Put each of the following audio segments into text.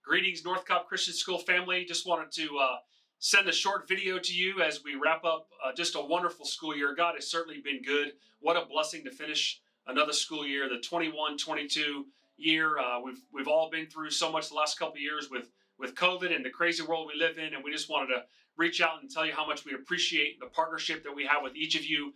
Greetings, North Cobb Christian School family. Just wanted to send a short video to you as we wrap up just a wonderful school year. God has certainly been good. What a blessing to finish another school year, the 21-22 year. We've all been through so much the last couple of years with COVID and the crazy world we live in, and we just wanted to reach out and tell you how much we appreciate the partnership that we have with each of you.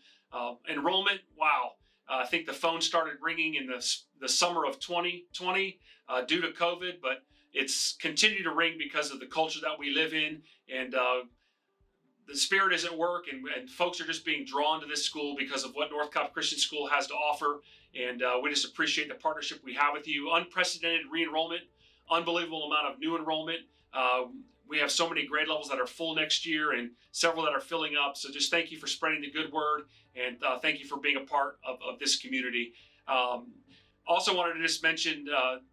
Enrollment, wow. I think the phone started ringing in the summer of 2020 due to COVID, but it's continued to ring because of the culture that we live in, and the Spirit is at work, and folks are just being drawn to this school because of what North Cobb Christian School has to offer, and we just appreciate the partnership we have with you. Unprecedented re-enrollment, unbelievable amount of new enrollment. We have so many grade levels that are full next year and several that are filling up, so just thank you for spreading the good word, and thank you for being a part of this community. Also wanted to just mention,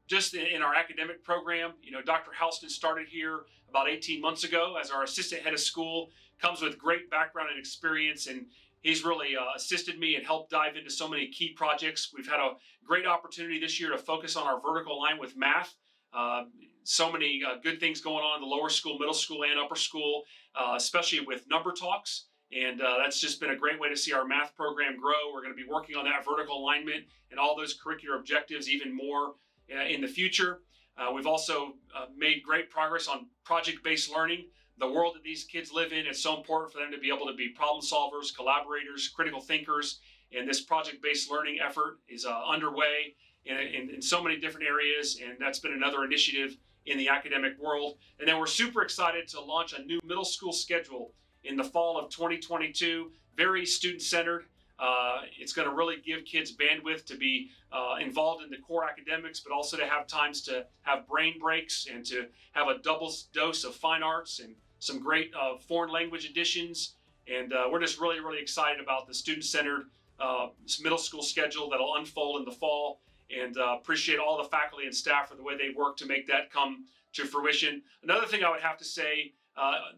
just in our academic program, Dr. Houston started here about 18 months ago as our assistant head of school, comes with great background and experience, and he's really assisted me and helped dive into so many key projects. We've had a great opportunity this year to focus on our vertical line with math. So many good things going on in the lower school, middle school, and upper school, especially with number talks. And that's just been a great way to see our math program grow. We're going to be working on that vertical alignment and all those curricular objectives even more in the future. We've also made great progress on project-based learning. The world that these kids live in, it's so important for them to be able to be problem solvers, collaborators, critical thinkers. And this project-based learning effort is underway in so many different areas. And that's been another initiative in the academic world. And then we're super excited to launch a new middle school schedule in the fall of 2022, very student-centered. It's going to really give kids bandwidth to be involved in the core academics, but also to have times to have brain breaks and to have a double dose of fine arts and some great foreign language additions. And we're just really, really excited about the student-centered middle school schedule that'll unfold in the fall, and appreciate all the faculty and staff for the way they work to make that come to fruition. Another thing I would have to say,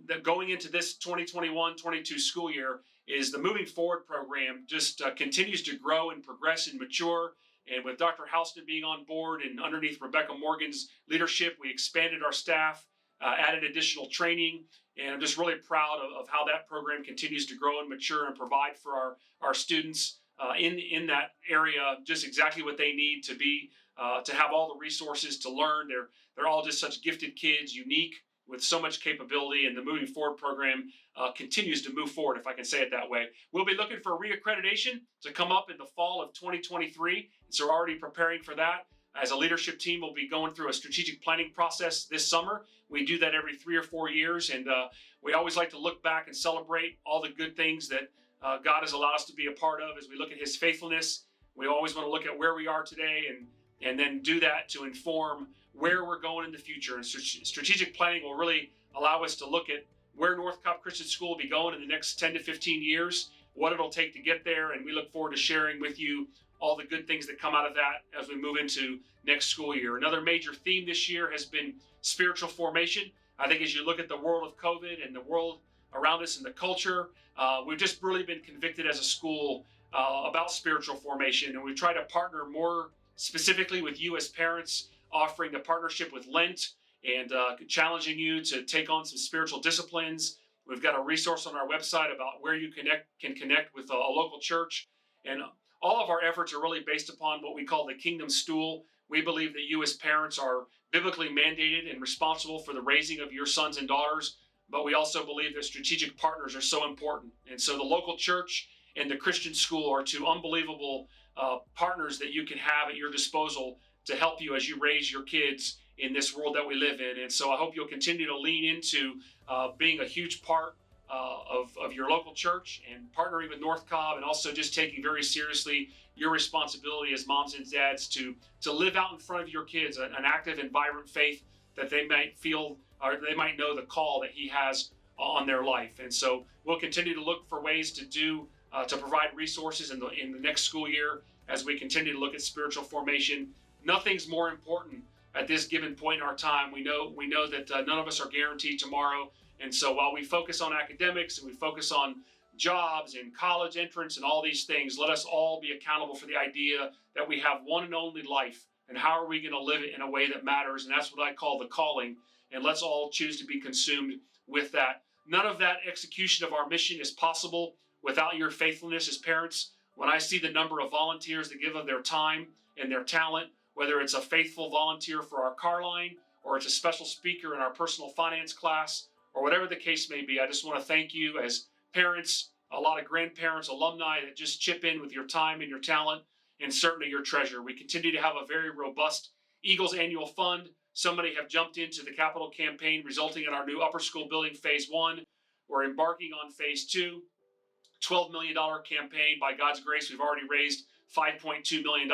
that going into this 2021-22 school year is the Moving Forward program just continues to grow and progress and mature. And with Dr. Houston being on board and underneath Rebecca Morgan's leadership, we expanded our staff, added additional training, and I'm just really proud of how that program continues to grow and mature and provide for our students in that area just exactly what they need to be, to have all the resources to learn. They're all just such gifted kids, unique, with so much capability, and the Moving Forward program continues to move forward, if I can say it that way. We'll be looking for reaccreditation to come up in the fall of 2023, so we're already preparing for that. As a leadership team, we'll be going through a strategic planning process this summer. We do that every 3 or 4 years, and we always like to look back and celebrate all the good things that God has allowed us to be a part of as we look at His faithfulness. We always want to look at where we are today and then do that to inform where we're going in the future. And strategic planning will really allow us to look at where North Cobb Christian School will be going in the next 10 to 15 years, what it'll take to get there, and we look forward to sharing with you all the good things that come out of that as we move into next school year. Another major theme this year has been spiritual formation. I think as you look at the world of COVID and the world around us and the culture, we've just really been convicted as a school about spiritual formation, and we try to partner more specifically with you as parents, offering the partnership with Lent and challenging you to take on some spiritual disciplines. We've got a resource on our website about where you can connect with a local church. And all of our efforts are really based upon what we call the Kingdom Stool. We believe that you as parents are biblically mandated and responsible for the raising of your sons and daughters, but we also believe that strategic partners are so important. And so the local church and the Christian school are two unbelievable partners that you can have at your disposal to help you as you raise your kids in this world that we live in. And so I hope you'll continue to lean into being a huge part of your local church and partnering with North Cobb, and also just taking very seriously your responsibility as moms and dads to live out in front of your kids an active and vibrant faith that they might feel, or they might know the call that He has on their life. And so we'll continue to look for ways to provide resources in the next school year as we continue to look at spiritual formation. Nothing's more important at this given point in our time. We know that none of us are guaranteed tomorrow. And so while we focus on academics and we focus on jobs and college entrance and all these things, let us all be accountable for the idea that we have one and only life and how are we going to live it in a way that matters? And that's what I call the calling. And let's all choose to be consumed with that. None of that execution of our mission is possible without your faithfulness as parents. When I see the number of volunteers that give of their time and their talent, whether it's a faithful volunteer for our car line, or it's a special speaker in our personal finance class, or whatever the case may be, I just want to thank you as parents, a lot of grandparents, alumni that just chip in with your time and your talent, and certainly your treasure. We continue to have a very robust Eagles annual fund. Somebody have jumped into the capital campaign, resulting in our new upper school building phase 1. We're embarking on phase 2, $12 million campaign. By God's grace, we've already raised $5.2 million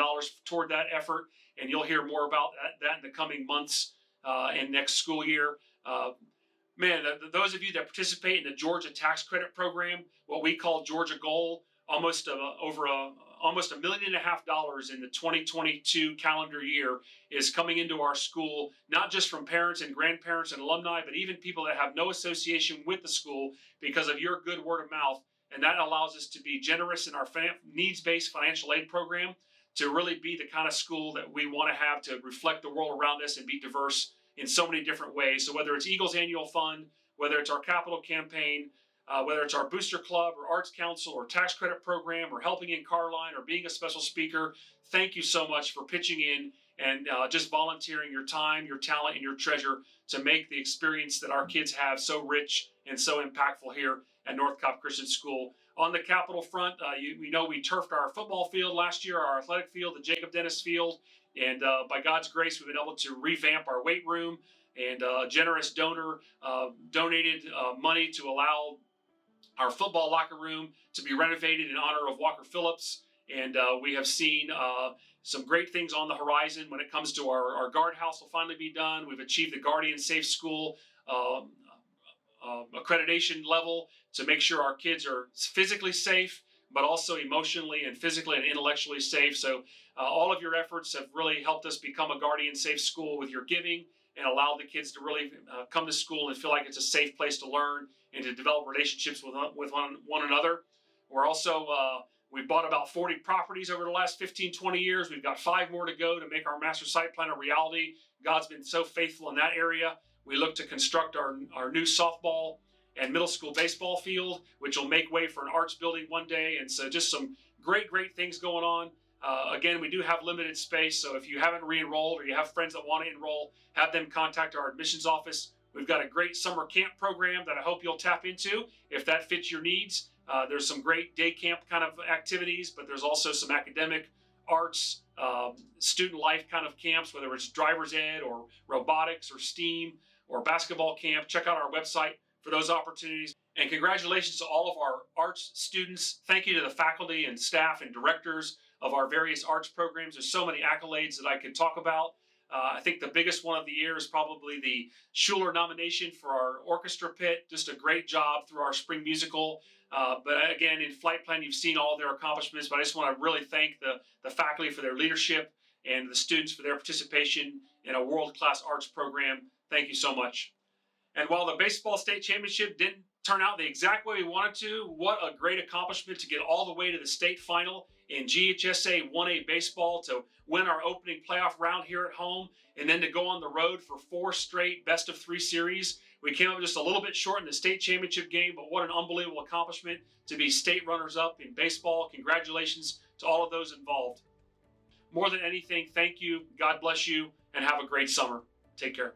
toward that effort, and you'll hear more about that in the coming months and next school year. Those of you that participate in the Georgia Tax Credit Program, what we call Georgia Goal, almost $1.5 million in the 2022 calendar year is coming into our school, not just from parents and grandparents and alumni, but even people that have no association with the school because of your good word of mouth. And that allows us to be generous in our needs-based financial aid program to really be the kind of school that we want to have to reflect the world around us and be diverse in so many different ways. So whether it's Eagles Annual Fund, whether it's our capital campaign, whether it's our Booster Club or Arts Council or Tax Credit Program or helping in Carline or being a special speaker, thank you so much for pitching in and just volunteering your time, your talent, and your treasure to make the experience that our kids have so rich and so impactful here at North Cobb Christian School. On the capital front, we know we turfed our football field last year, our athletic field, the Jacob Dennis Field, and by God's grace, we've been able to revamp our weight room, and a generous donor donated money to allow our football locker room to be renovated in honor of Walker Phillips. And we have seen some great things on the horizon when it comes to our guardhouse will finally be done. We've achieved the Guardian Safe School accreditation level to make sure our kids are physically safe, but also emotionally and physically and intellectually safe. So all of your efforts have really helped us become a Guardian Safe School with your giving and allow the kids to really come to school and feel like it's a safe place to learn and to develop relationships with one another. We're also, we've bought about 40 properties over the last 15, 20 years. We've got 5 more to go to make our master site plan a reality. God's been so faithful in that area. We look to construct our new softball and middle school baseball field, which will make way for an arts building one day. And so just some great things going on. Again, we do have limited space, so if you haven't re-enrolled or you have friends that want to enroll, have them contact our admissions office. We've got a great summer camp program that I hope you'll tap into if that fits your needs. There's some great day camp kind of activities, but there's also some academic, arts, student life kind of camps, whether it's driver's ed or robotics or STEAM or basketball camp. Check out our website for those opportunities. And congratulations to all of our arts students. Thank you to the faculty and staff and directors of our various arts programs. There's so many accolades that I could talk about. I think the biggest one of the year is probably the Schuler nomination for our orchestra pit. Just a great job through our spring musical. But again, in Flight Plan, you've seen all of their accomplishments, but I just want to really thank the faculty for their leadership and the students for their participation in a world-class arts program. Thank you so much. And while the baseball state championship didn't turn out the exact way we wanted to, what a great accomplishment to get all the way to the state final in GHSA 1A baseball, to win our opening playoff round here at home, and then to go on the road for 4 straight best-of-3 series. We came up just a little bit short in the state championship game, but what an unbelievable accomplishment to be state runners-up in baseball. Congratulations to all of those involved. More than anything, thank you, God bless you, and have a great summer. Take care.